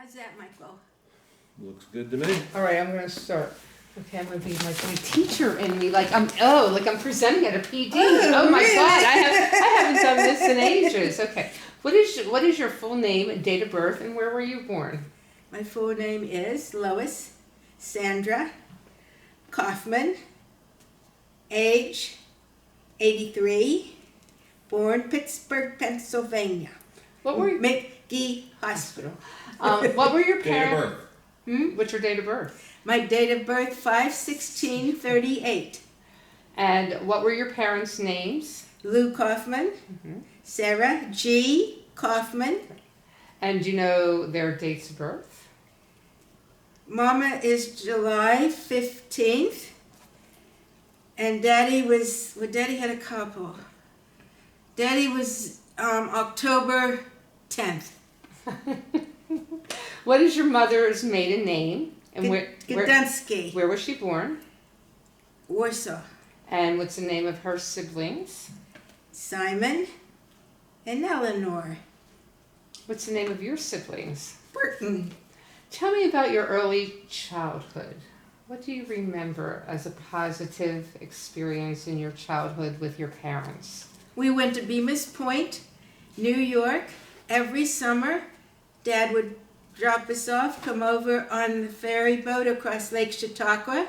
How's that, Michael? Looks good to me. All right, I'm going to start. Okay, I'm going to be like my teacher in me, like I'm presenting at a PD. Oh my really? God, I haven't done this in ages. Okay, what is your full name and date of birth, and where were you born? My full name is Lois Sandra Kaufman, age 83, born Pittsburgh, Pennsylvania. What were you? McGee Hospital. What were your Date of parents? birth. What's your date of birth? My date of birth 5/16/38. And what were your parents' names? Lou Kaufman, Sarah G. Kaufman. And do you know their dates of birth? Mama is July 15th, and Daddy had a couple. Daddy was October 10th. What is your mother's maiden name? And Gdansky, where was she born? Warsaw. And what's the name of her siblings? Simon and Eleanor. What's the name of your siblings? Burton. Tell me about your early childhood. What do you remember as a positive experience in your childhood with your parents? We went to Bemis Point, New York, every summer. Dad would drop us off, come over on the ferry boat across Lake Chautauqua.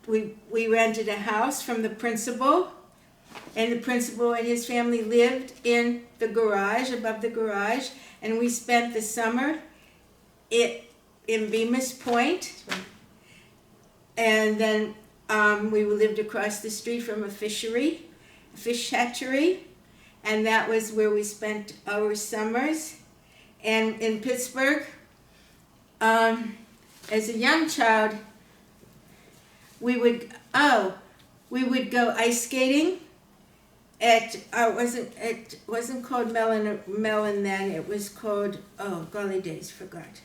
We rented a house from the principal, and the principal and his family lived in the garage, above the garage, and we spent the summer in Bemis Point. And then we lived across the street from a fish hatchery, and that was where we spent our summers. And in Pittsburgh, as a young child, we would go ice skating at it wasn't called Melon then. It was called, oh golly days, forgot.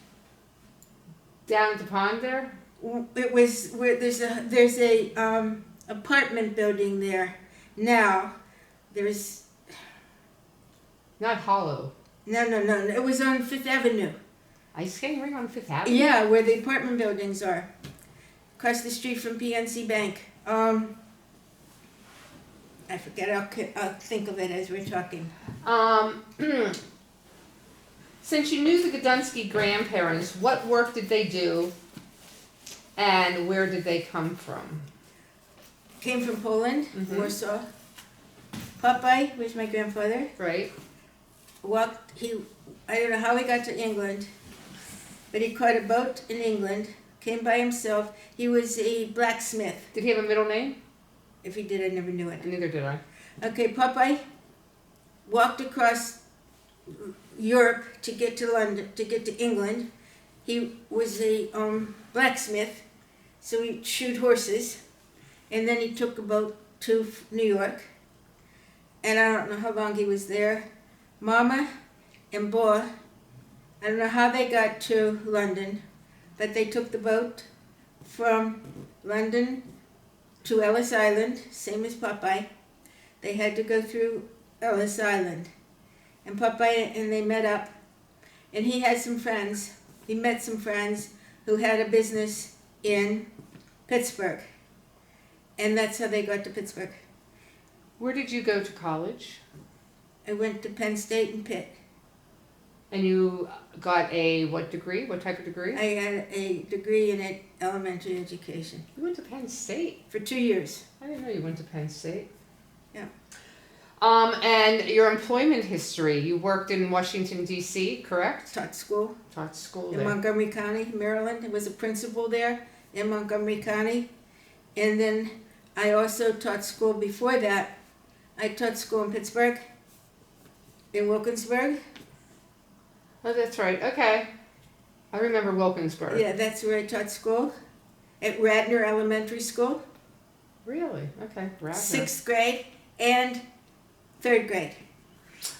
Down at the pond there? It was where there's a apartment building there now. There's Not Hollow. no. It was on Fifth Avenue. Ice skating ring on Fifth Avenue? Yeah, where the apartment buildings are, across the street from PNC Bank. I forget. I'll think of it as we're talking. Since you knew the Gdansky grandparents, what work did they do, and where did they come from? Came from Poland, Warsaw. Popeye was my grandfather. Right? I don't know how he got to England, but he caught a boat in England, came by himself. He was a blacksmith. Did he have a middle name? If he did, I never knew it. Neither did I. Okay, Popeye walked across Europe to get to London, to get to England. He was a blacksmith, so he shoed horses, and then he took a boat to New York, and I don't know how long he was there. Mama and Bo, I don't know how they got to London, but they took the boat from London to Ellis Island, same as Popeye. They had to go through Ellis Island. And Popeye and they met up, and he had some friends. He met some friends who had a business in Pittsburgh. And that's how they got to Pittsburgh. Where did you go to college? I went to Penn State and Pitt. And you got a what degree? What type of degree? I had a degree in elementary education You went to Penn State. for 2 years. I didn't know you went to Penn State. Yeah. And your employment history. You worked in Washington, D.C., correct? Taught school Taught school in there. Montgomery County, Maryland. I was a principal there in Montgomery County. And then I also taught school before that. I taught school in Pittsburgh, in Wilkinsburg. Oh, that's right. Okay. I remember Wilkinsburg. Yeah, that's where I taught school. At Radnor Elementary School. Really? Okay. Radnor. 6th grade and 3rd grade.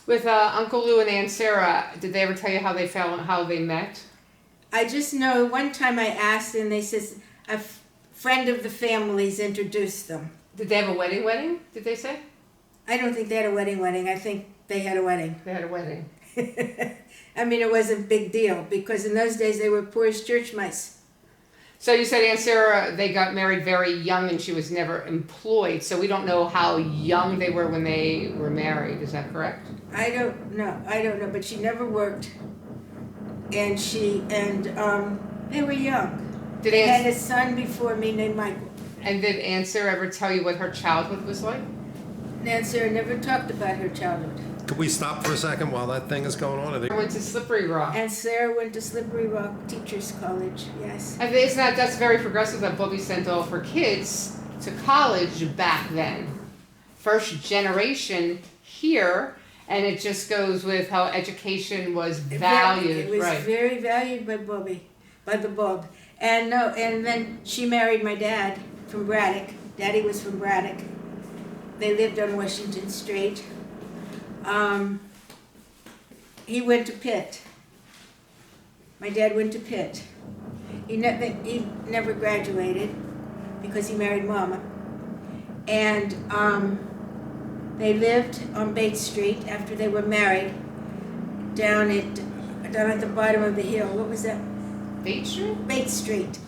With Uncle Lou and Aunt Sarah, did they ever tell you how they met? I just know one time I asked and they says a friend of the family's introduced them. Did they have a wedding? Did they say? I don't think they had a wedding. I think they had a wedding. They had a wedding. I mean, it wasn't a big deal because in those days they were poor as church mice. So you said Aunt Sarah, they got married very young and she was never employed. So we don't know how young they were when they were married. Is that correct? I don't know, but she never worked. And they were young. Did They Aunt, had a son before me named Michael. and did Aunt Sarah ever tell you what her childhood was like? Nancy never talked about her childhood. Could we stop for a second while that thing is going on? I think I went to Slippery Rock. And Sarah went to Slippery Rock Teachers College, yes. I think that's very progressive that Bobby sent all of her kids to college back then. First generation here, and it just goes with how education was valued. It was right. very valued by the Bob. And then she married my dad from Braddock. Daddy was from Braddock. They lived on Washington Street. He went to Pitt. My dad went to Pitt. He never graduated because he married Mama. And they lived on Bates Street after they were married, down at the bottom of the hill. What was that? Bates Street? Bates Street.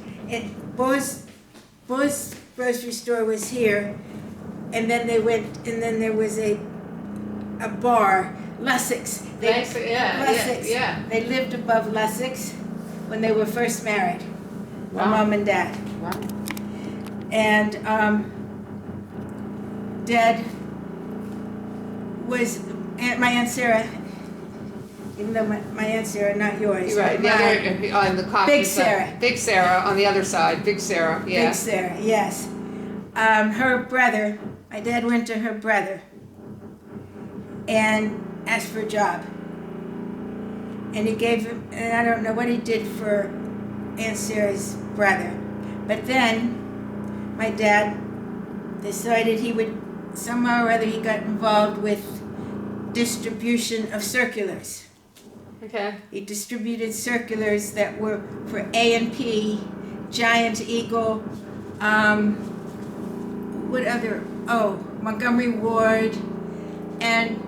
Bo's grocery store was here, and then there was a bar, Lussix. Yeah. They lived above Lussix when they were first married, my Wow. mom and dad. Wow. And Dad was my Aunt Sarah, even though my Aunt Sarah, not yours. You're right. but The mine. other on the Kaufman Big side. Sarah. Big Sarah on the other side. Big Sarah. Yeah. Big Sarah, yes. Her brother, my dad went to her brother and asked for a job. And he gave him, and I don't know what he did for Aunt Sarah's brother. But then my dad decided he would, somehow or other he got involved with distribution of circulars. Okay. He distributed circulars that were for A&P, Giant Eagle, what other? Oh, Montgomery Ward, and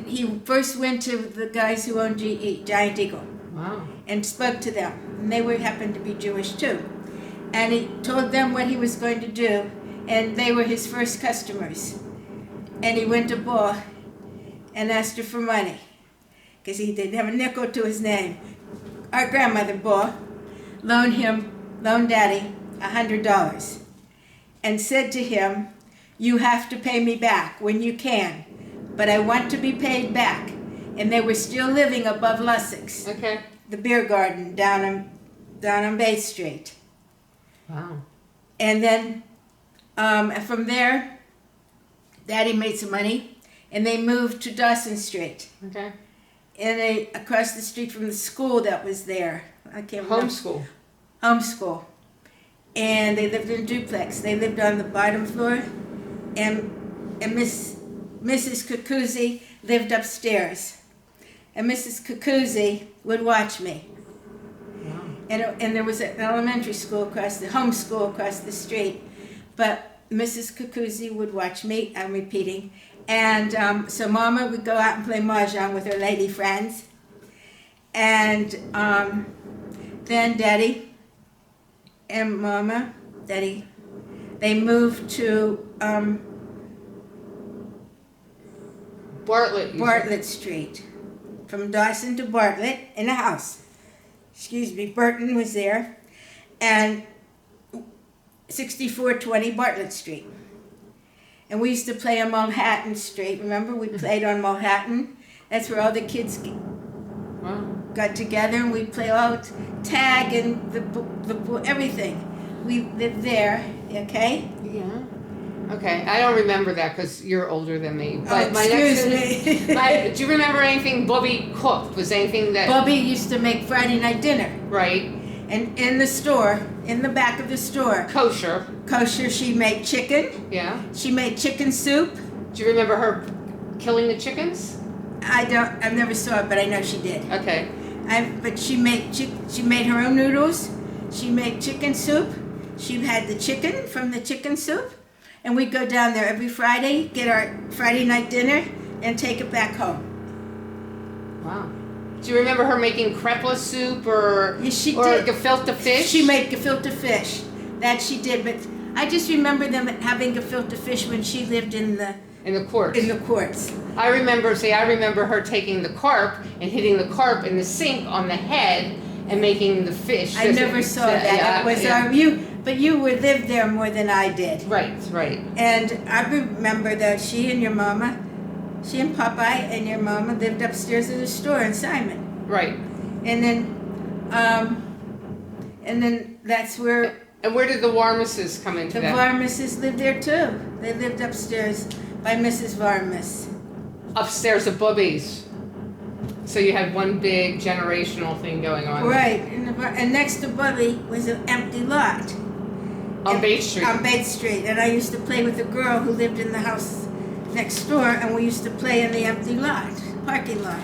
he first went to the guys who owned GE, Giant Eagle, Wow. and spoke to them. And they happened to be Jewish too. And he told them what he was going to do, and they were his first customers. And he went to Bo and asked her for money, because he didn't have a nickel to his name. Our grandmother, Bo, loaned Daddy $100 and said to him, "You have to pay me back when you can, but I want to be paid back." And they were still living above Lussix, Okay. the beer garden down on Bay Street. Wow. And then from there, Daddy made some money, and they moved to Dawson Street, Okay. and across the street from the school that was there. I can't remember. Homeschool. Homeschool. And they lived in a duplex. They lived on the bottom floor, and Mrs. Cucuzzi lived upstairs. And Mrs. Cucuzzi would watch me. Wow. And there was an elementary school homeschool across the street. But Mrs. Cucuzzi would watch me, I'm repeating. And so Mama would go out and play mahjong with her lady friends. And then Daddy and Mama, Daddy, they moved to Bartlett. Bartlett Street. From Dawson to Bartlett in a house. Excuse me, Burton was there. And 6420 Bartlett Street. And we used to play on Mulhattan Street. Remember, we played on Mulhattan. That's where all the kids Wow. got together, and we'd play out tag and the everything. We lived there, okay? Yeah. Okay. I don't remember that because you're older than me. But my excuse next me. do you remember anything Bobby cooked? Was anything that Bobby used to make Friday night dinner. right? And in the store, in the back of the store, Kosher. kosher, she made chicken. Yeah. She made chicken soup. Do you remember her killing the chickens? I never saw it, but I know she did. Okay. But she made her own noodles. She made chicken soup. She had the chicken from the chicken soup, and we'd go down there every Friday, get our Friday night dinner, and take it back home. Wow. Do you remember her making krepla soup or Yes, she or did. gefilte fish? She made gefilte fish. That she did, but I just remember them having gefilte fish when she lived in the courts. in the courts. I remember her taking the carp and hitting the carp in the sink on the head and making the fish. I never saw that. Yeah, It was yeah. but you would live there more than I did. Right, right. And I remember that she and Popeye and your mama lived upstairs in the store in Simon. Right. And then that's where And where did the Warmuses come into the that? Varmuses lived there too. They lived upstairs by Mrs. Varmus. Upstairs of Bubby's. So you had one big generational thing going on. Right, and next to Bubby was an empty lot. On Bates Street. On Bates Street, and I used to play with a girl who lived in the house next door, and we used to play in the empty lot, parking lot,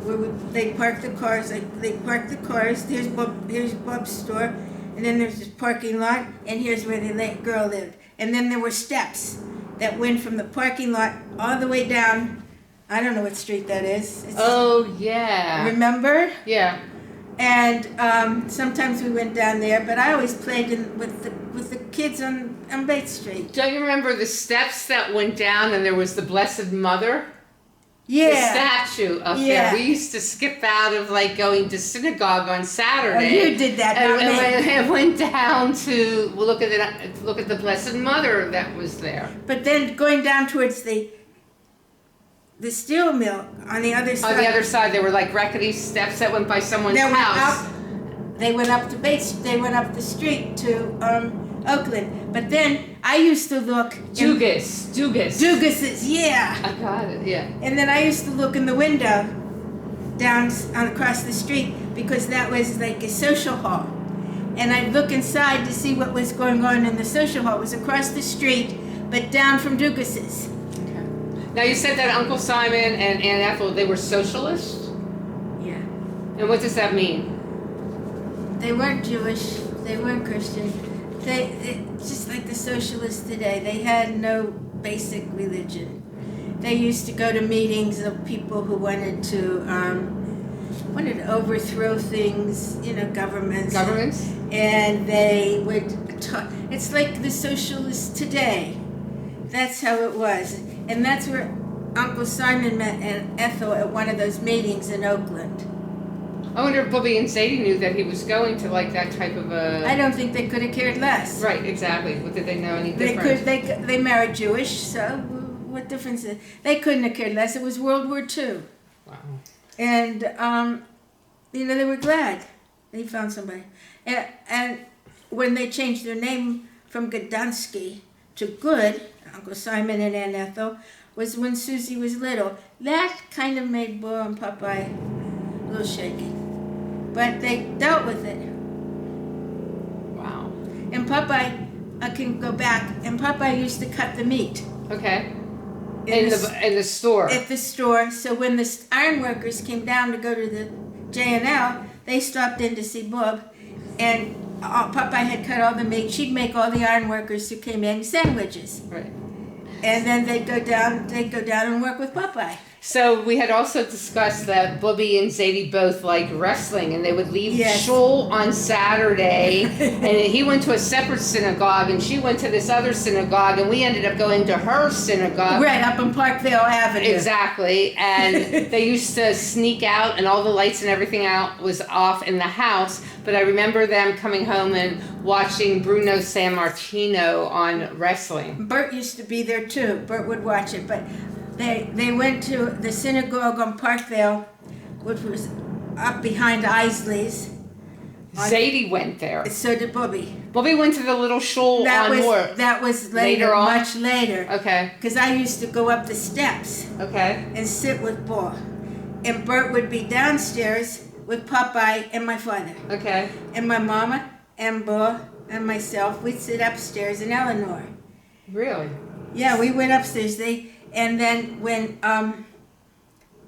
where they parked the cars. They parked the cars. Here's Bub's store, and then there's this parking lot, and here's where the girl lived. And then there were steps that went from the parking lot all the way down. I don't know what street that is. Oh yeah. Remember? Yeah. And sometimes we went down there, but I always played with the kids on Bates Street. Don't you remember the steps that went down and there was the Blessed Mother? Yeah. The statue up Yeah. there. We used to skip out of like going to synagogue on Oh, Saturday. you did that, And, not me. and went down to look at the Blessed Mother that was there. But then going down towards the steel mill on the other side. On the other side, there were like rickety steps that went by someone's house. They went up to Bates. They went up the street to Oakland. But then I used to look. Dugas. Dugas's, yeah. I got it. Yeah. And then I used to look in the window down across the street because that was like a social hall. And I'd look inside to see what was going on in the social hall. It was across the street, but down from Dugas's. Okay. Now you said that Uncle Simon and Aunt Ethel, they were socialists? Yeah. And what does that mean? They weren't Jewish. They weren't Christian. They just like the socialists today. They had no basic religion. They used to go to meetings of people who wanted to overthrow things, governments. Governments? And they would talk. It's like the socialists today. That's how it was. And that's where Uncle Simon met Aunt Ethel at one of those meetings in Oakland. I wonder if Bubby and Sadie knew that he was going to like that type of a... I don't think they could have cared less. Right, exactly. What did they know any different? They married Jewish, so what difference is it? They couldn't have cared less. It was World War II. Wow. And, they were glad they found somebody. And when they changed their name from Gdansky to Good, Uncle Simon and Aunt Ethel, was when Susie was little. That kind of made Bo and Popeye a little shaky. But they dealt with it. Wow. And Popeye, I can go back, and Popeye used to cut the meat. Okay. In the store. At the store. So when the iron workers came down to go to the J&L, they stopped in to see Bob, and Popeye had cut all the meat. She'd make all the iron workers who came in sandwiches. Right. And then they'd go down and work with Popeye. So we had also discussed that Bubby and Zadie both liked wrestling, and they would leave Yes. Shul on Saturday, and he went to a separate synagogue, and she went to this other synagogue, and we ended up going to her synagogue. Right, up on Parkville Avenue. Exactly, and they used to sneak out, and all the lights and everything out was off in the house, but I remember them coming home and watching Bruno Sammartino on wrestling. Bert used to be there too. Bert would watch it, but they went to the synagogue on Parkville, which was up behind Isley's. Zadie went there. So did Bubby. Bubby went to the little shul on Moore. That was Later later, on? much later. Okay, Because I used to go up the steps okay. and sit with Bo. And Bert would be downstairs with Popeye and my father. Okay. And my mama and Bo and myself, we'd sit upstairs in Eleanor. Really? Yeah, we went upstairs. And then when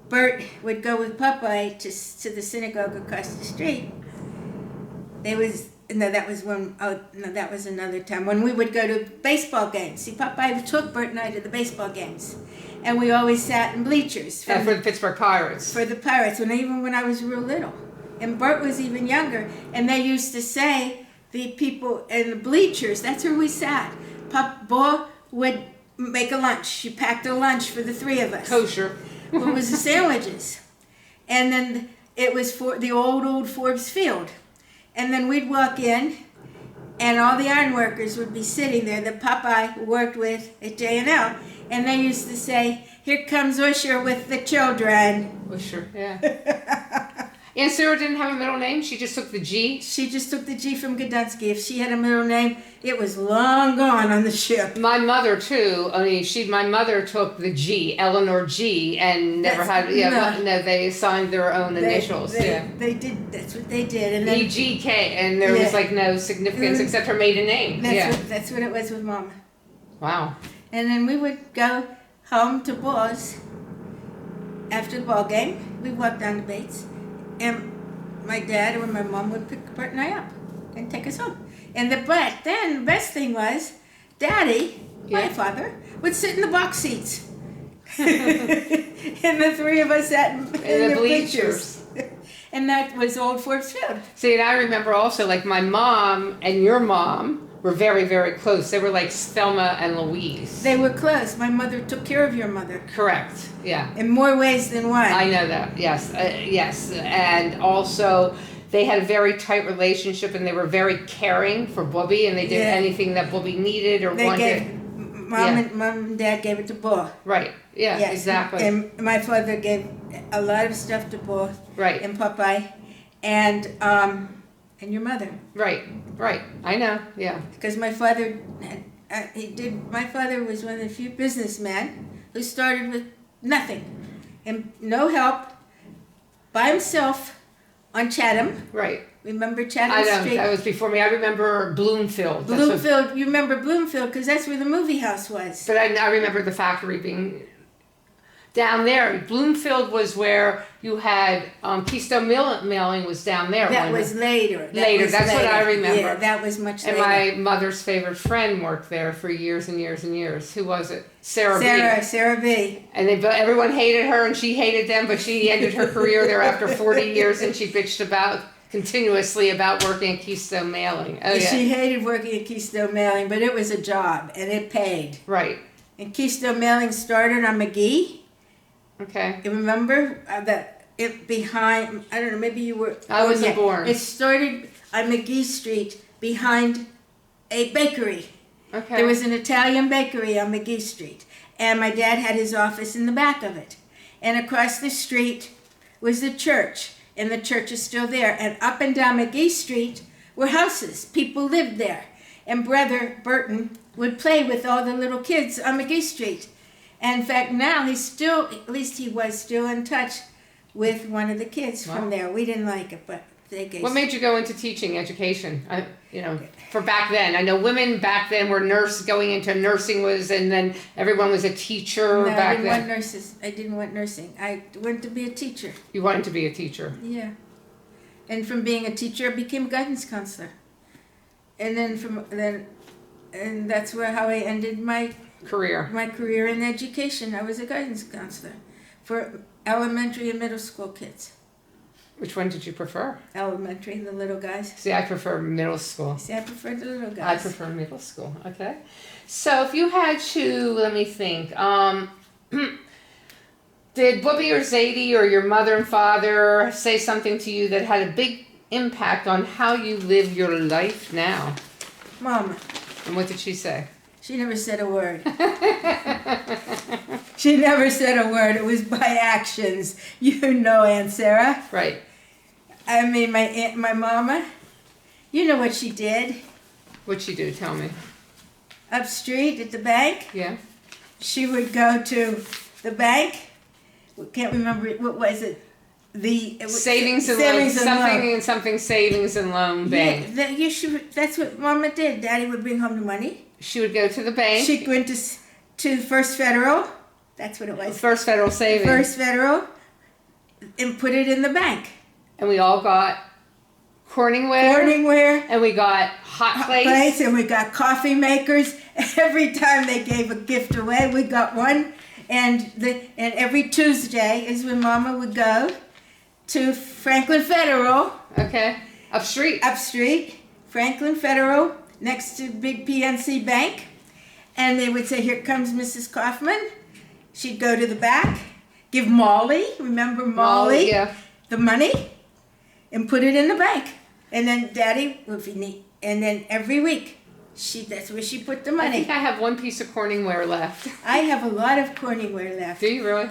Bert would go with Popeye to the synagogue across the street, that was another time when we would go to baseball games. See, Popeye took Bert and I to the baseball games, and we always sat in bleachers For the Pittsburgh Pirates. for the Pirates, even when I was real little. And Bert was even younger, and they used to say, the people in the bleachers, that's where we sat. Bo would make a lunch. She packed a lunch for the three of us. Kosher. It was the sandwiches. And then it was for the old Forbes Field. And then we'd walk in, and all the iron workers would be sitting there that Popeye worked with at J&L. And they used to say, "Here comes Usher with the children." Usher, yeah. Aunt Sarah didn't have a middle name. She just took the G. She just took the G from Gdański. If she had a middle name, it was long gone on the ship. My mother too. I mean, my mother took the G, Eleanor G, and never had. Yeah, no, they assigned their own initials. They did. That's what they did. And then EGK, and there was like no significance except her maiden name. That's what it was with Mama. Wow. And then we would go home to Bo's after the ball game. We walked down to Bates, and my dad or my mom would pick Bert and I up and take us home. And the best thing was, Daddy, my father, would sit in the box seats. And the three of us sat in the bleachers. And that was old Forbes Field. See, and I remember also, like, my mom and your mom were very, very close. They were like Thelma and Louise. They were close. My mother took care of your mother. Correct, yeah. In more ways than one. I know that, yes, yes. And also, they had a very tight relationship, and they were very caring for Bobby, and they did anything that Bobby needed or wanted. Mom and Dad gave it to Bo. Right, yeah, Yes. exactly. And my father gave a lot of stuff to Bo. Right. And Popeye. And your mother. Right, I know, yeah. Because my father, my father was one of the few businessmen who started with nothing. And no help, by himself, on Chatham. Right. Remember Chatham I know, Street? that was before me. I remember Bloomfield. You remember Bloomfield because that's where the movie house was. But I remember the factory being down there. Bloomfield was where you had Keystone Mailing was down there. That was later. That's what I remember. Yeah, that was much and later. And my mother's favorite friend worked there for years and years and years. Who was it? Sarah B. Sarah B. And everyone hated her and she hated them, but she ended her career there after 40 years, and she bitched continuously about working at Keystone Mailing. Oh, yeah. She hated working at Keystone Mailing, but it was a job and it paid. Right. And Keystone Mailing started on McGee. Okay. You remember behind, I don't know, maybe you were. I wasn't born. It started on McGee Street behind a bakery. Okay. There was an Italian bakery on McGee Street. And my dad had his office in the back of it. And across the street was the church. And the church is still there. And up and down McGee Street were houses. People lived there. And Brother Burton would play with all the little kids on McGee Street. And in fact, now he was still in touch with one of the kids from there. We didn't like it, but they gave. What made you go into teaching education? For back then, I know women back then were going into nursing and then everyone was a teacher back then. I didn't want nurses. I didn't want nursing. I wanted to be a teacher. You wanted to be a teacher? Yeah. And from being a teacher, I became a guidance counselor. And then and that's how I ended my career. My career in education. I was a guidance counselor for elementary and middle school kids. Which one did you prefer? Elementary, the little guys. See, I prefer middle school. See, I prefer the little guys. I prefer middle school. Okay. So if you had to, let me think. Did Bobby or Zadie or your mother and father say something to you that had a big impact on how you live your life now? Mama. And what did she say? She never said a word. She never said a word. It was by actions. You know, Aunt Sarah. Right. I mean, my mama, you know what she did? What'd she do? Tell me. Up street at the bank. Yeah. She would go to the bank. Can't remember, what was it? Savings and loan. Something savings and loan bank. Yeah, that's what Mama did. Daddy would bring home the money. She would go to the bank. She'd go into to First Federal. That's what it was. First Federal Savings. First Federal, and put it in the bank. And we all got Corningware. And we got hot plates. And we got coffee makers. Every time they gave a gift away, we got one. And every Tuesday is when Mama would go to Franklin Federal. Okay. Up street. Franklin Federal, next to big PNC Bank. And they would say, here comes Mrs. Kaufman. She'd go to the back, give Molly, remember Molly? Yeah. The money, and put it in the bank. And then Daddy, if you need, and then every week, that's where she put the I money. think I have one piece of Corningware left. I have a lot of Corningware left. Do you really?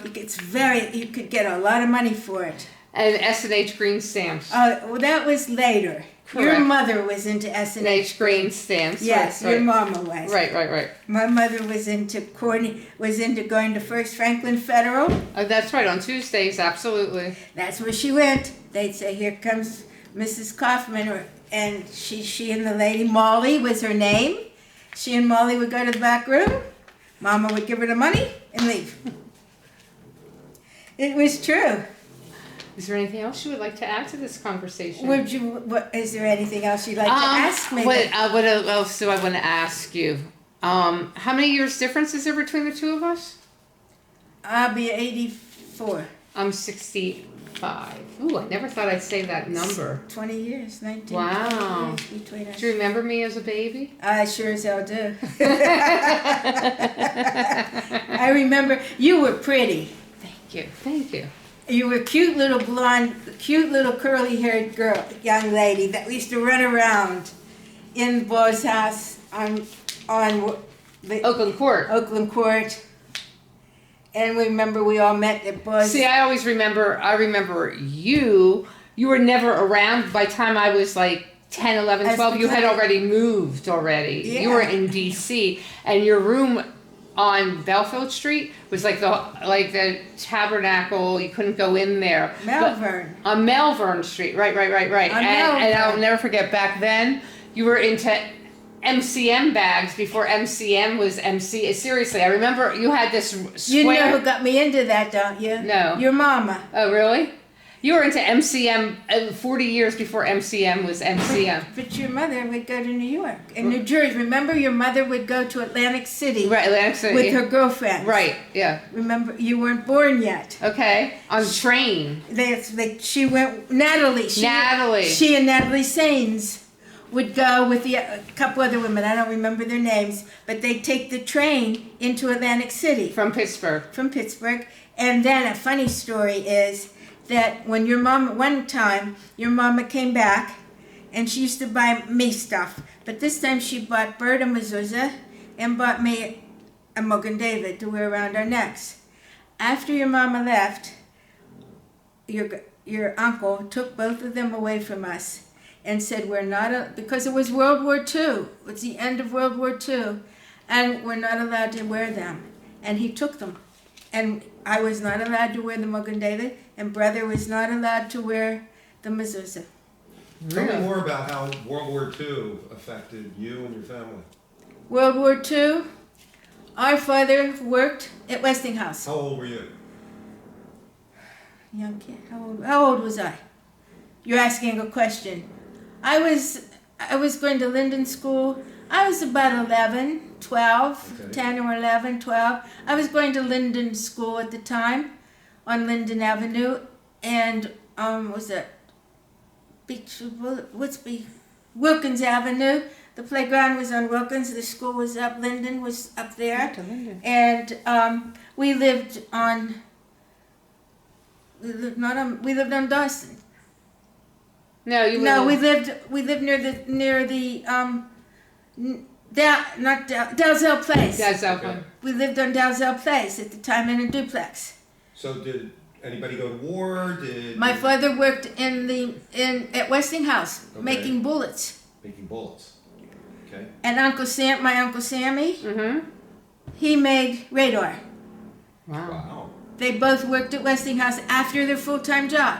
You could get a lot of money for it. And S&H green stamps. Well, that was later. Correct. Your mother was into S&H. S&H green stamps. Yes, right, your mama was. Right. My mother was into going to First Franklin Federal. Oh, that's right, on Tuesdays, absolutely. That's where she went. They'd say, here comes Mrs. Kaufman, and she and the lady, Molly was her name. She and Molly would go to the back room. Mama would give her the money and leave. It was true. Is there anything else you would like to add to this conversation? Is there anything else you'd like to ask me? What else do I want to ask you? How many years difference is there between the two of us? I'll be 84. I'm 65. Ooh, I never thought I'd say that number. 20 years, 19. Wow. 20 years between us. Do you remember me as a baby? I sure as hell do. I remember you were pretty. Thank you. You were a cute little blonde, cute little curly-haired girl, young lady that used to run around in Bo's house on the Oakland Court. Oakland Court. And remember we all met at Bo's. See, I remember you were never around by the time I was like 10, 11, 12. You had already moved already. Yeah. You were in DC, and your room on Belfield Street was like the tabernacle. You couldn't go in there. Malvern. But on Malvern Street, right. And I'll never forget, back then, you were into MCM bags before MCM was MC. Seriously, I remember you had this square. You know who got me into that, don't you? No. Your mama. Oh, really? You were into MCM 40 years before MCM was MCM. But your mother would go to New York and New Jersey. Remember, your mother would go to Atlantic City. Right, Atlantic City. With her girlfriend. Right, yeah. Remember, you weren't born yet. Okay, on the train. She went, Natalie. She and Natalie Sains would go with a couple other women. I don't remember their names. But they'd take the train into Atlantic City. From Pittsburgh. And then a funny story is that when one time, your mama came back and she used to buy me stuff. But this time she bought Bert a mezuzah and bought me a Mogen David to wear around our necks. After your mama left, your uncle took both of them away from us and said because it was World War II. It was the end of World War II. And we're not allowed to wear them. And he took them. And I was not allowed to wear the Mogen David, and brother was not allowed to wear the mezuzah. Tell me more about how World War II affected you and your family. World War II, our father worked at Westinghouse. How old were you? Young kid. How old was I? You're asking a question. I was going to Linden School. I was about 11, 12, okay. 10 or 11, 12. I was going to Linden School at the time on Linden Avenue. And, was that Wilkins Avenue. The playground was on Wilkins. The school was up. Linden was up there. And we lived on Dawson. No, we lived near the Dalzell Place. Okay. We lived on Dalzell Place at the time in a duplex. So did anybody go to war? My father worked at Westinghouse, okay. making bullets. Making bullets. Okay. And my Uncle Sammy, mm-hmm. he made radar. Wow. They both worked at Westinghouse after their full-time job.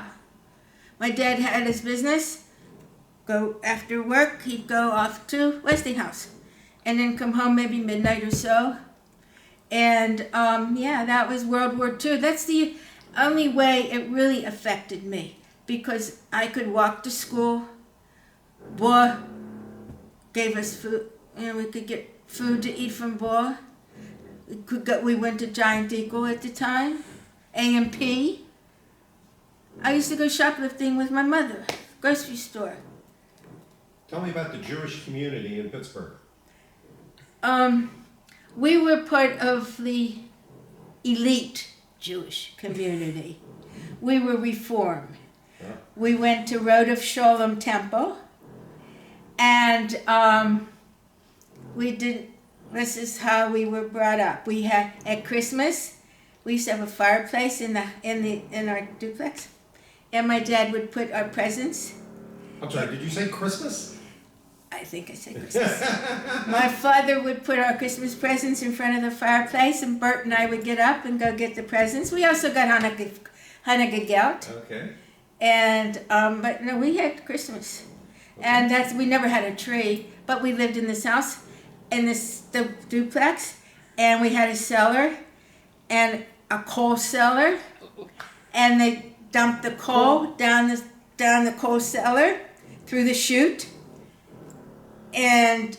My dad had his business. Go after work, he'd go off to Westinghouse, and then come home maybe midnight or so. And that was World War II. That's the only way it really affected me, because I could walk to school. Boy gave us food. We could get food to eat from Boy. We went to Giant Eagle at the time, A&P. I used to go shoplifting with my mother, grocery store. Tell me about the Jewish community in Pittsburgh. We were part of the elite Jewish community. We were Reformed. Yeah. We went to Road of Sholem Temple, and this is how we were brought up. We had, at Christmas, we used to have a fireplace in our duplex, and my dad would put our presents. I'm sorry, did you say Christmas? I think I said Christmas. My father would put our Christmas presents in front of the fireplace, and Bert and I would get up and go get the presents. We also got Hanukkah Gelt. Okay. And, but no, we had Christmas. Okay. And we never had a tree, but we lived in this house, in the duplex, and we had a cellar and a coal cellar, and they dumped the coal down the coal cellar through the chute. And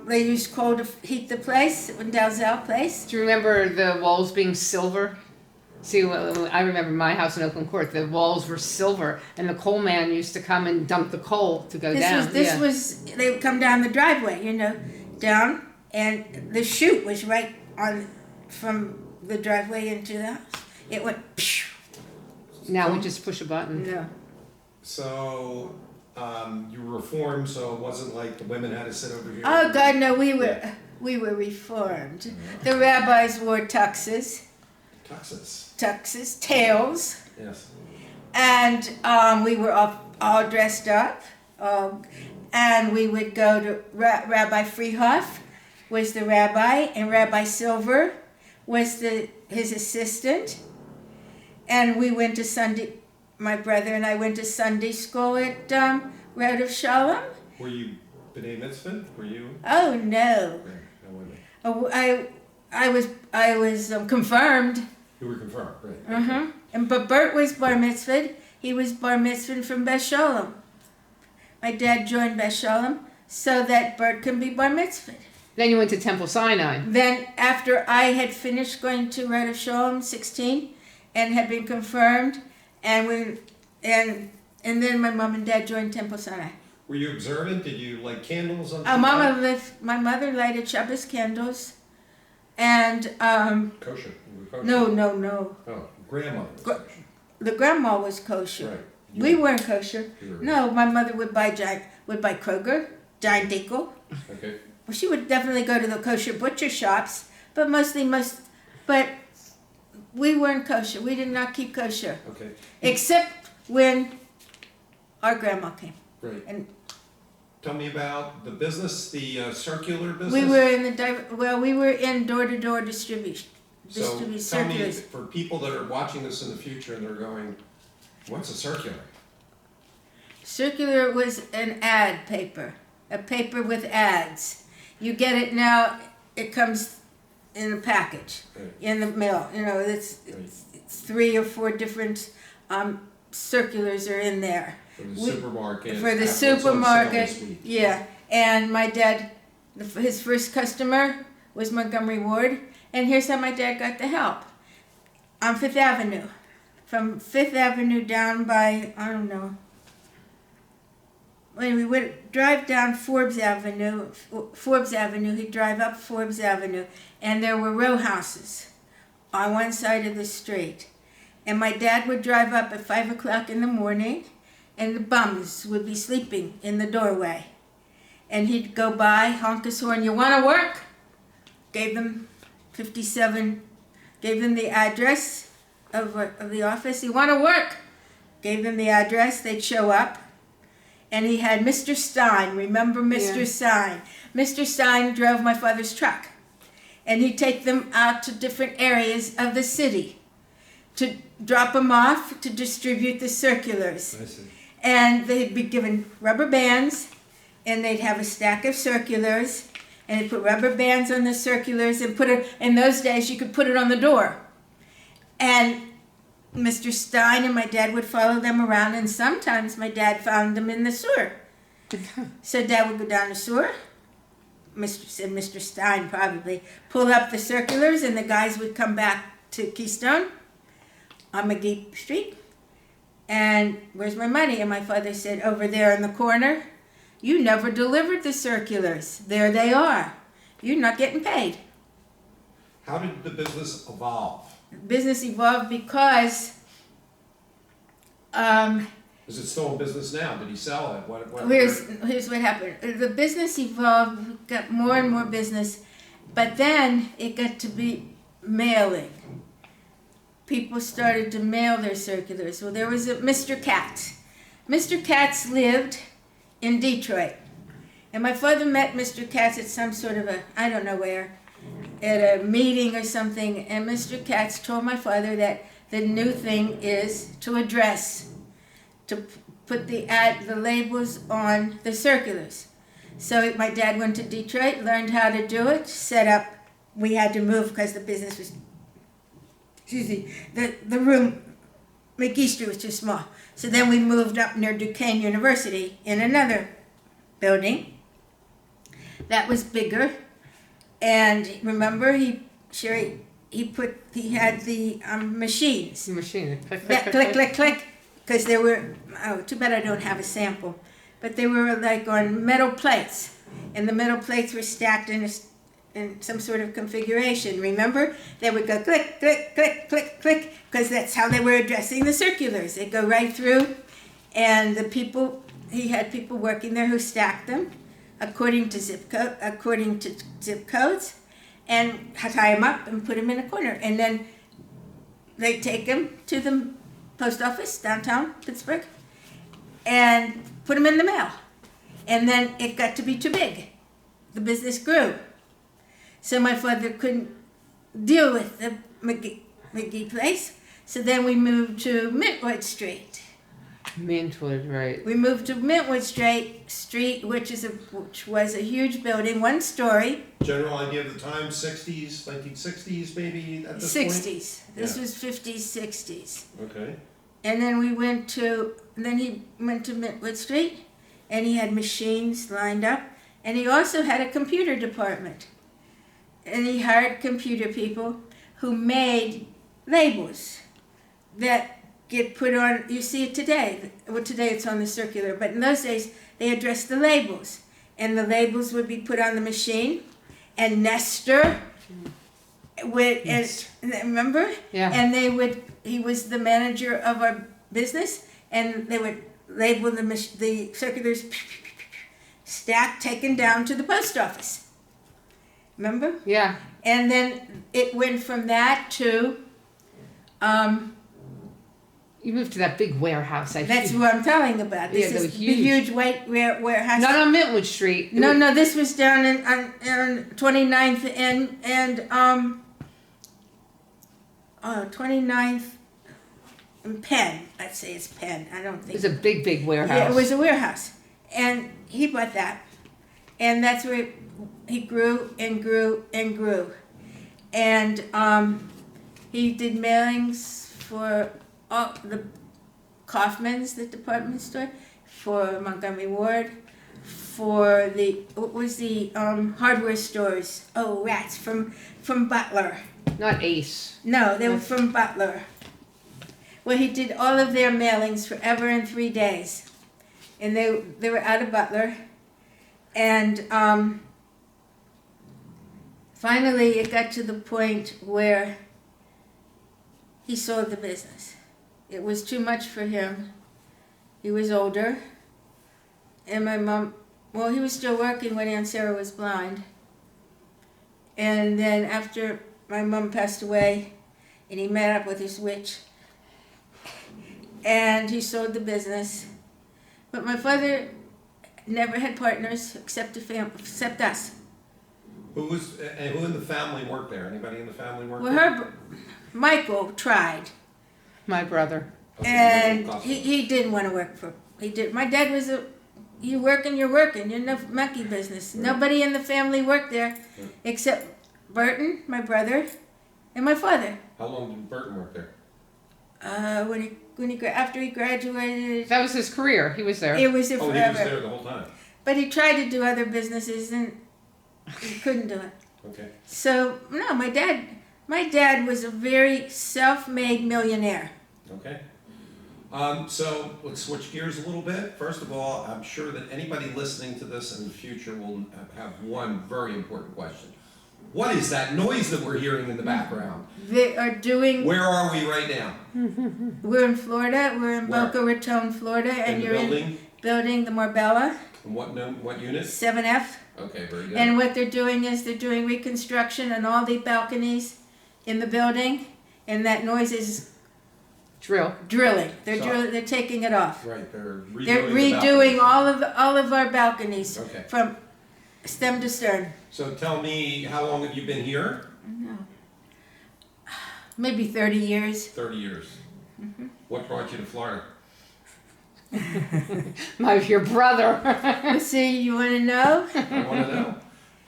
they used coal to heat the place, in Dalzell Place. Do you remember the walls being silver? See, I remember my house in Oakland Court. The walls were silver, and the coal man used to come and dump the coal to go down. They would come down the driveway, down, and the chute was right on from the driveway into the house. It went. Psh. Now we just push a button. No. So, you were Reformed, so it wasn't like the women had to sit over here. Oh God, no! We were Reformed. Mm-hmm. The rabbis wore tuxes, Texas. tails, Yes. and we were all dressed up. And we would go to Rabbi Freehoff was the rabbi, and Rabbi Silver was his assistant. And we went to Sunday. My brother and I went to Sunday school at Road of Shalom. Were you B'nai Mitzvah? Were you? Oh no! No women. I was confirmed. You were confirmed, right? But Bert was bar mitzvahed. He was bar mitzvahed from Beth Shalom. My dad joined Beth Shalom so that Bert can be bar mitzvahed. Then you went to Temple Sinai. Then after I had finished going to Road of Shalom, 16, and had been confirmed, and then my mom and dad joined Temple Sinai. Were you observant? Did you light candles on? My mother lighted Shabbos candles, and Kosher. You were kosher. No. Oh, grandma. was kosher. The grandma was kosher. Right. We weren't kosher. You were- No, my mother would buy Kroger, Giant Eagle. Okay. Well, she would definitely go to the kosher butcher shops, but but we weren't kosher. We did not keep kosher, Okay. except when our grandma came. Great. And Tell me about the business, the circular business. we were in door-to-door distribution. So tell me, circulars. for people that are watching this in the future and they're going, what's a circular? Circular was an ad paper, a paper with ads. You get it now, it comes in a package, Right. in the mail. It's 3 or 4 different circulars are in there. For the supermarket. For the after it's on sale supermarket, this week. yeah. And my dad, his first customer was Montgomery Ward, and here's how my dad got the help. On 5th Avenue. From 5th Avenue down by, I don't know, when we would drive down Forbes Avenue, he'd drive up Forbes Avenue, and there were row houses on one side of the street. And my dad would drive up at 5 o'clock in the morning, and the bums would be sleeping in the doorway. And he'd go by, honk his horn, "You want to work?" Gave them 57, gave them the address of the office. "You want to work?" Gave them the address, they'd show up. And he had Mr. Stein, remember Mr. Yeah. Stein? Mr. Stein drove my father's truck. And he'd take them out to different areas of the city to drop them off, to distribute the circulars. I see. And they'd be given rubber bands, and they'd have a stack of circulars, and they'd put rubber bands on the circulars and put it, in those days you could put it on the door. And Mr. Stein and my dad would follow them around, and sometimes my dad found them in the sewer. So Dad would go down the sewer, Mr. Stein probably, pull up the circulars and the guys would come back to Keystone on McGee Street. And where's my money? And my father said, over there in the corner. You never delivered the circulars. There they are. You're not getting paid. How did the business evolve? Business evolved because Is it still in business now? Did he sell it? here's what happened. The business evolved, got more and more business, but then it got to be mailing. People started to mail their circulars. Well, there was a Mr. Katz. Mr. Katz lived in Detroit. And my father met Mr. Katz at some sort of I don't know where, at a meeting or something. And Mr. Katz told my father that the new thing is to address, to put the labels on the circulars. So my dad went to Detroit, learned how to do it, set up. We had to move because the business was, the room, McGee Street was too small. So then we moved up near Duquesne University in another building that was bigger. And remember, Sherry had the machines. The machine. Click, That click, because they were, too bad I don't have a sample, but they were like on metal plates, and the metal plates were stacked in some sort of configuration. Remember? They would go click, click, click, click, click, because that's how they were addressing the circulars. They'd go right through, and he had people working there who stacked them according to zip codes, and tie them up and put them in a corner. And then they'd take them to the post office, downtown Pittsburgh, and put them in the mail. And then it got to be too big. The business grew. So my father couldn't deal with the McGee place. So then we moved to Mintwood Street. Mintwood, right. We moved to Mintwood Street, which was a huge building, one story. General idea of the time, 60s, 1960s maybe at this 60s. point? This Yeah. was 50s, 60s. Okay. And then he went to Mintwood Street, and he had machines lined up, and he also had a computer department. And he hired computer people who made labels that get put on. You see it today. Well, today it's on the circular, but in those days they addressed the labels, and the labels would be put on the machine. And Nestor remember? Yeah. And he was the manager of our business, and they would label the circulars stacked, taken down to the post office. Remember? Yeah. And then it went from that to, You moved to that big warehouse. that's what I'm telling about. This Yeah, they is were the huge. huge white warehouse. Not on Mintwood Street. No, this was down on 29th and 29th and Penn. Let's say it's Penn. I don't It think. was a big, big warehouse. Yeah, it was a warehouse. And he bought that. And that's where he grew and grew and grew. And he did mailings for all the Kaufman's, the department store, for Montgomery Ward, for the hardware stores. Oh, rats, from Butler. Not Ace. No, they were from Butler. Well, he did all of their mailings forever in 3 days. And they were out of Butler. And finally it got to the point where he sold the business. It was too much for him. He was older. And my mom, well, he was still working when Aunt Sarah was blind. And then after my mom passed away, and he met up with his witch, and he sold the business. But my father never had partners except us. Who in the family worked there? Anybody in the family worked Well, there? Michael tried, My brother. and he didn't want to work for. He did. My dad was you're working. You're no monkey business. Right. Nobody in the family worked there, except Burton, my brother, and my father. How long did Burton work there? After he graduated, That was his career. He was there. it was there Oh, he forever. was there the whole time. But he tried to do other businesses, and We couldn't do it. Okay. So no, my dad was a very self-made millionaire. Okay. So let's switch gears a little bit. First of all, I'm sure that anybody listening to this in the future will have one very important question. What is that noise that we're hearing in the background? They are doing. Where are we right now? We're in Florida. We're in Where? Boca Raton, Florida, and In the you're building? in building the Marbella And what unit? 7F. Okay, very good. And what they're doing is they're doing reconstruction on all the balconies in the building, and that noise is drilling. They're taking it off. Right, they're redoing They're the redoing balconies. all of our balconies Okay. from stem to stern. So tell me, how long have you been here? No. Maybe 30 years. 30 years. Mm-hmm. What brought you to Florida? Your brother. See, you want to know? I want to know.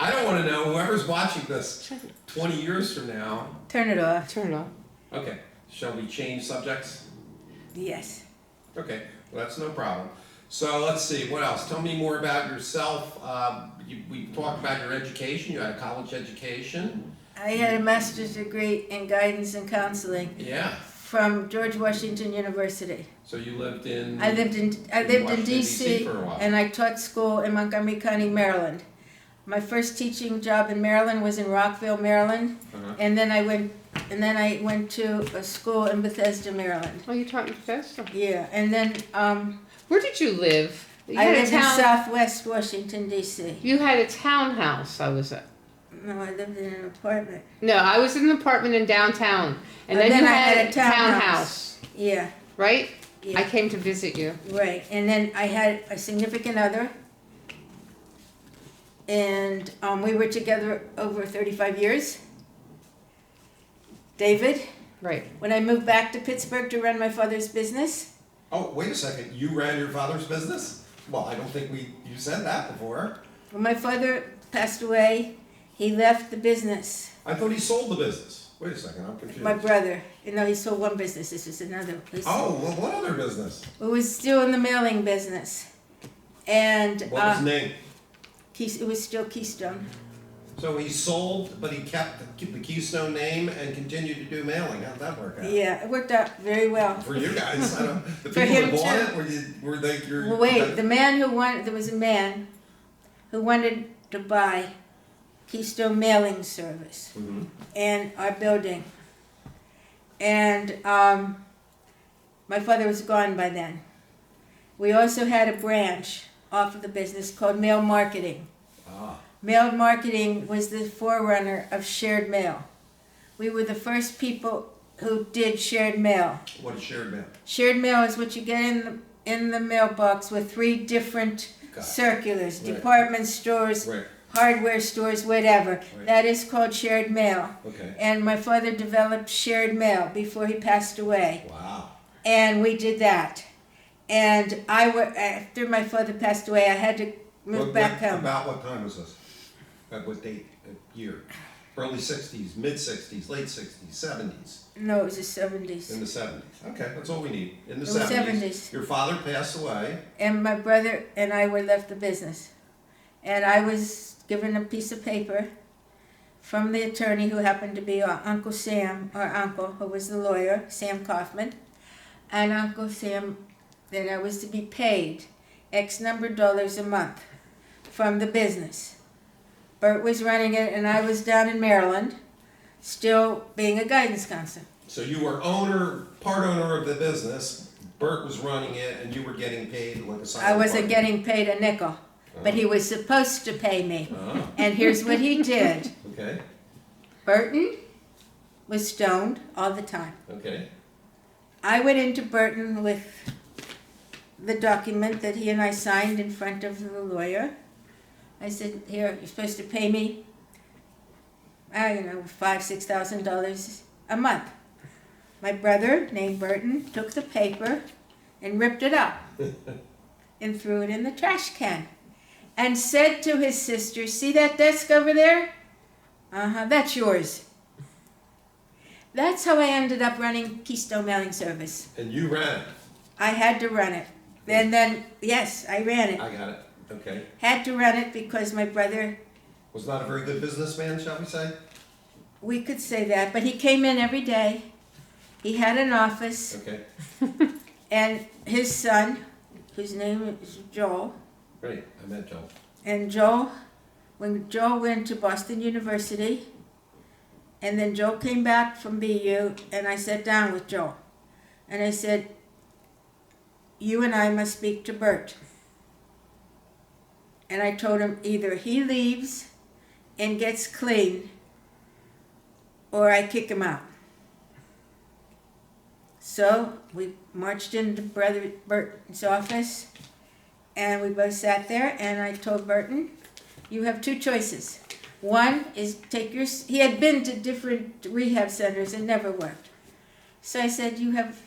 I don't want to know. Whoever's watching this 20 years from now. Turn it off. Turn it off. Okay. Shall we change subjects? Yes. Okay. Well, that's no problem. So let's see. What else? Tell me more about yourself. We talked about your education. You had a college education. I had a master's degree in guidance and counseling Yeah. from George Washington University. So you lived in. I lived in Washington, D.C. for a while. and I taught school in Montgomery County, Maryland. My first teaching job in Maryland was in Rockville, Maryland, Uh-huh. and then I went to a school in Bethesda, Maryland. Oh, you taught in Bethesda. Yeah, and then Where did you live? You I had a lived in town- Southwest Washington, D.C. You had a townhouse. I was at. No, I lived in an apartment. No, I was in an apartment in downtown, and then you I had a townhouse. Yeah, right? yeah. I came to visit you. Right, and then I had a significant other, and we were together over 35 years. David, Right. when I moved back to Pittsburgh to run my father's business, Oh, wait a second. You ran your father's business? Well, I don't think you said that before. when my father passed away, he left the business. I thought he sold the business. Wait a second. I'm confused. My brother, you know, he sold one business, this was another. Oh, well, what other business? It was still in the mailing business. And What was his name? it was still Keystone. So he sold, but he kept the Keystone name and continued to do mailing. How'd that work out? Yeah, it worked out very well. For you guys, I don't. The For people him that bought too. it, were they your? Well, wait, there was a man who wanted to buy Keystone Mailing Service Mhm. and our building. And my father was gone by then. We also had a branch off of the business called Mail Marketing. Ah, Mail marketing was the forerunner of shared mail. We were the first people who did shared mail. what is shared mail? Shared mail is what you get in the mailbox with 3 different Got it. circulars, Right. department stores, Right. hardware stores, whatever. Right. That is called shared mail. Okay. And my father developed shared mail before he passed away. Wow. And we did that. And after my father passed away, I had to move back home. About what time was this? At what date? Year? Early '60s, mid '60s, late '60s, '70s. No, it was the 70s. In the '70s. Okay, that's all we need. In the It was 70s. Your father passed away. And my brother and I were left the business. And I was given a piece of paper from the attorney who happened to be our Uncle Sam, our uncle, who was the lawyer, Sam Kaufman. And Uncle Sam, that I was to be paid X number of dollars a month from the business. Bert was running it, and I was down in Maryland, still being a guidance counselor. So you were part owner of the business. Bert was running it, and you were getting paid like a silent I wasn't partner. getting paid a nickel, but he was supposed to pay me. Oh, And here's what he did. okay, Burton was stoned all the time. okay. I went into Burton with the document that he and I signed in front of the lawyer. I said, here, you're supposed to pay me, $5,000-$6,000 a month. My brother, named Burton, took the paper and ripped it up and threw it in the trash can and said to his sister, see that desk over there? Uh-huh, that's yours. That's how I ended up running Keystone Mailing Service. And you ran it. I had to run it. And then, yes, I ran it. I got it. Okay. Had to run it because my brother Was not a very good businessman, shall we say? We could say that, but he came in every day. He had an office, Okay, and his son, whose name is Joel, great, I met Joel. and Joel, when Joel went to Boston University, and then Joel came back from BU, and I sat down with Joel, and I said, you and I must speak to Bert. And I told him either he leaves and gets clean, or I kick him out. So we marched into Brother Burton's office, and we both sat there, and I told Burton, you have two choices. One is he had been to different rehab centers and never worked. So I said, you have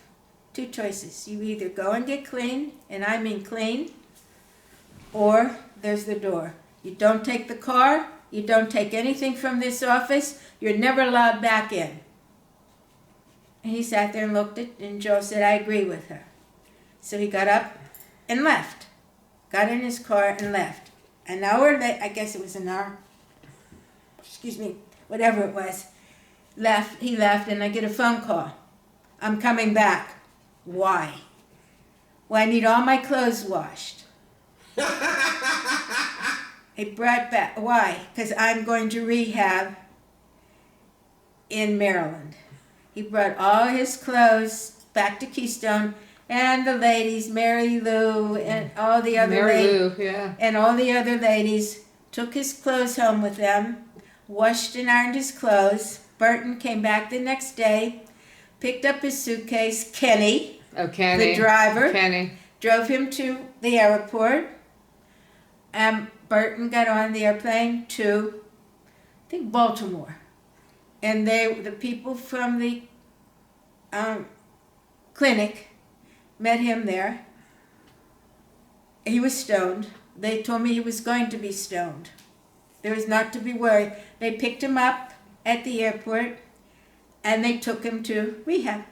two choices. You either go and get clean, and I mean clean, or there's the door. You don't take the car, you don't take anything from this office, you're never allowed back in. And he sat there and looked at it, and Joe said, I agree with her. So he got up and left. Got in his car and left. An hour later, I guess it was an hour, whatever it was, he left, and I get a phone call. I'm coming back. Why? Well, I need all my clothes washed. He brought back, why? Because I'm going to rehab in Maryland. He brought all his clothes back to Keystone, and the ladies, Mary Lou, and all the other ladies, and all the other ladies took his clothes home with them, washed and ironed his clothes. Burton came back the next day, picked up his suitcase. Kenny, the driver, drove him to the airport. Burton got on the airplane to, I think, Baltimore. And the people from the clinic met him there. He was stoned. They told me he was going to be stoned. There was not to be worried. They picked him up at the airport, and they took him to rehab.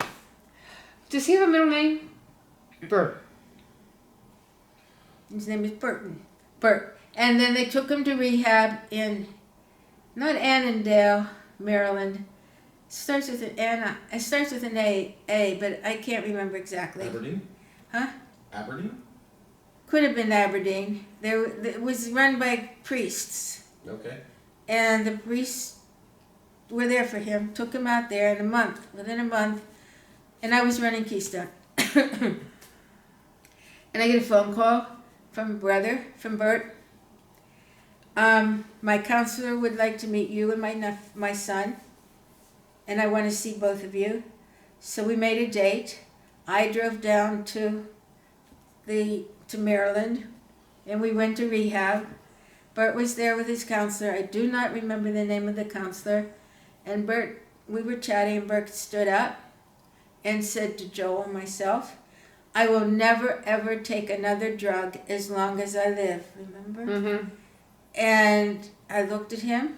Does he have a middle name? Bert. His name is Burton. Bert. And then they took him to rehab in, not Annandale, Maryland. It starts with an A, but I can't remember exactly. Aberdeen? Huh? Aberdeen? Could have been Aberdeen. It was run by priests. Okay. And the priests were there for him, took him out there within a month, and I was running Keystone. And I get a phone call from Bert. My counselor would like to meet you and my son, and I want to see both of you. So we made a date. I drove down to Maryland, and we went to rehab. Bert was there with his counselor. I do not remember the name of the counselor. And we were chatting, and Bert stood up and said to Joel and myself, I will never, ever take another drug as long as I live, remember? Mm-hmm. And I looked at him,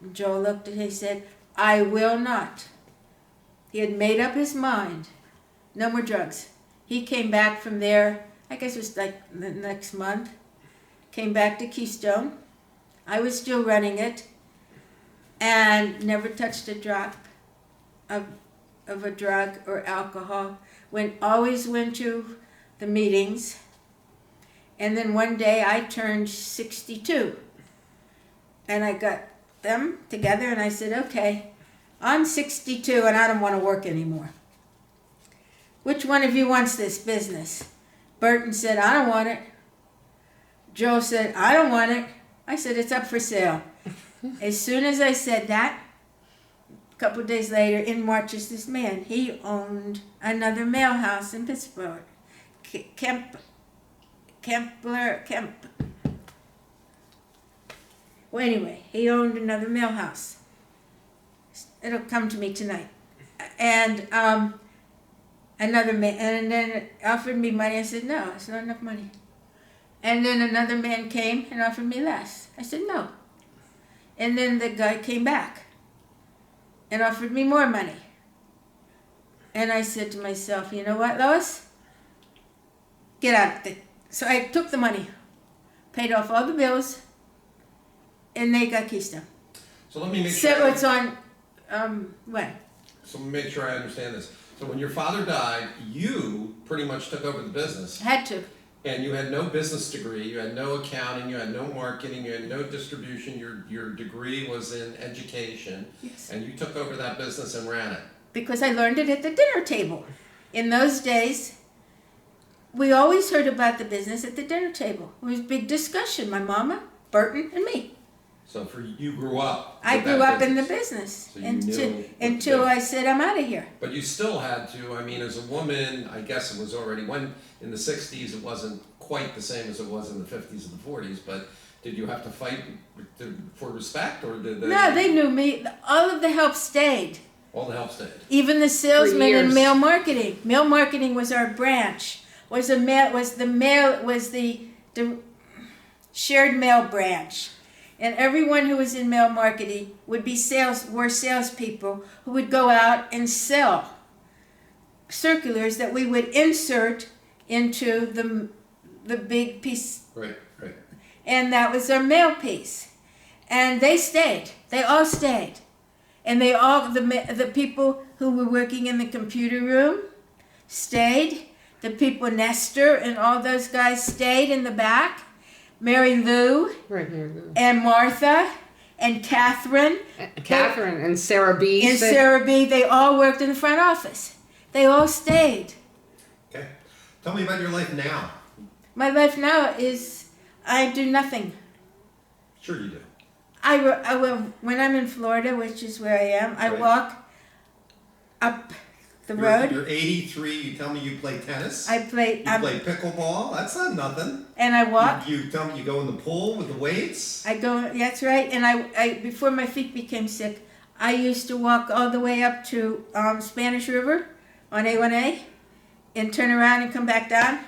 and Joel looked at him, he said, I will not. He had made up his mind. No more drugs. He came back from there, I guess it was like the next month, came back to Keystone. I was still running it, and never touched a drop of a drug or alcohol. Always went to the meetings. And then one day I turned 62. And I got them together and I said, okay, I'm 62 and I don't want to work anymore. Which one of you wants this business? Burton said, I don't want it. Joe said, I don't want it. I said, it's up for sale. As soon as I said that, a couple of days later, in marches this man. He owned another mail house in Pittsburgh. Well, anyway, he owned another mail house. It'll come to me tonight. And another man, and then offered me money. I said, no, it's not enough money. And then another man came and offered me less. I said, no. And then the guy came back and offered me more money. And I said to myself, you know what, Lois? Get out of it. So I took the money, paid off all the bills, and they got Keystone. So let me make So sure. it's on, what? So let me make sure I understand this. So when your father died, you pretty much took over the business, Had to. and you had no business degree, you had no accounting, you had no marketing, you had no distribution. Your degree was in education, Yes. and you took over that business and ran it. Because I learned it at the dinner table. In those days, we always heard about the business at the dinner table. It was a big discussion, my mama, Burton, and me. So for you grew up. I with grew that up in the business. business So you knew what to until do. I said, I'm out of here. But you still had to, I mean, as a woman, I guess it was already, when, in the 60s, it wasn't quite the same as it was in the 50s and the 40s, but did you have to fight for respect, or did they? No, they knew me. All of the help stayed. All the help stayed. Even the salesmen in years. mail marketing. Mail marketing was our branch. Was the shared mail branch. And everyone who was in mail marketing would be were salespeople who would go out and sell circulars that we would insert into the big piece, Right, right. and that was our mail piece. And they stayed. They all stayed. And they all, the people who were working in the computer room stayed. The people, Nestor and all those guys, stayed in the back. Mary Lou Right here. and Martha and Catherine Catherine and Sarah B. and Sarah B. They all worked in the front office. They all stayed. Okay. Tell me about your life now. My life now is I do nothing. Sure you do. I will, when I'm in Florida, which is where I am, I Right. walk up the road. You're 83, you tell me you play tennis. I play, You play pickleball, that's not nothing. and I walk. You tell me you go in the pool with the weights. I go, that's right. And I before my feet became sick, I used to walk all the way up to Spanish River on A1A and turn around and come back down.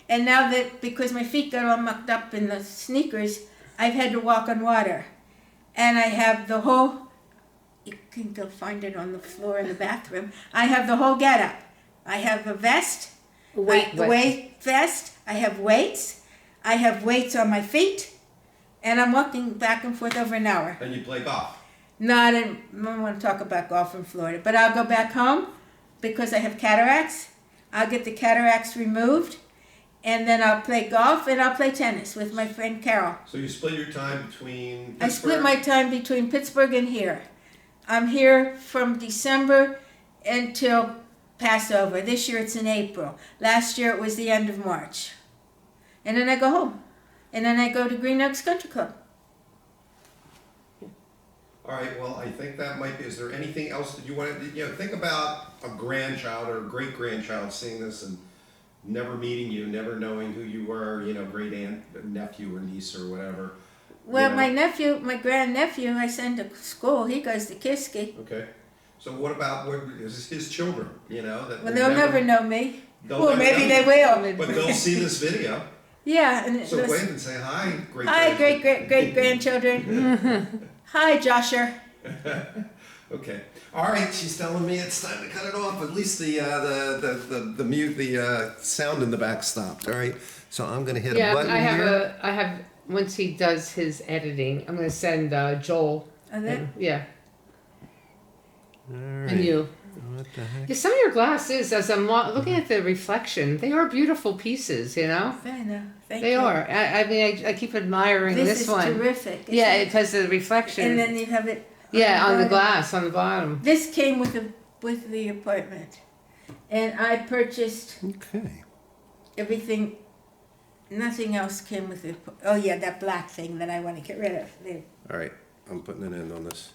And now that, because my feet got all mucked up in the sneakers, I've had to walk on water. And I have the whole, you can go find it on the floor in the bathroom. I have the whole getup. I have a vest, weight vest. I have weights. I have weights on my feet. And I'm walking back and forth over an hour. And you play golf. No, I don't want to talk about golf in Florida. But I'll go back home because I have cataracts. I'll get the cataracts removed. And then I'll play golf and I'll play tennis with my friend Carol. So you split your time between I split Pittsburgh- my time between Pittsburgh and here. I'm here from December until Passover. This year it's in April. Last year it was the end of March. And then I go home. And then I go to Green Oaks Country Club. All right, well, I think that might be, is there anything else that you want to, think about a grandchild or a great-grandchild seeing this and never meeting you, never knowing who you were, great aunt, nephew or niece or whatever. Well, Yeah. my nephew, my grandnephew, I send to school. He goes to Kiski. Okay. So what about his children, that Well, will they'll never know me. they'll Well, never maybe know they you, will. But they'll see this video. Yeah. And So wave and say hi, great hi, great grandchildren. Hi, Josher. Okay. All right. She's telling me it's time to cut it off. At least the mute, the sound in the back stopped. All right. So I'm gonna hit a Yeah, button I here. have once he does his editing, I'm gonna send Joel. And then, Yeah, All and right. you. What the heck? Yeah, some of your glasses, as I'm looking at the reflection, they are beautiful pieces. I know. Thank They you. are. I mean, I keep admiring This this is one. terrific. isn't Yeah, it? because of the reflection. And then you have it. yeah, on the bottom. glass on the bottom. This came with the apartment, and I purchased Okay. everything. Nothing else came with it. Oh yeah, that black thing that I want to get rid of. There. All right. I'm putting an end on this.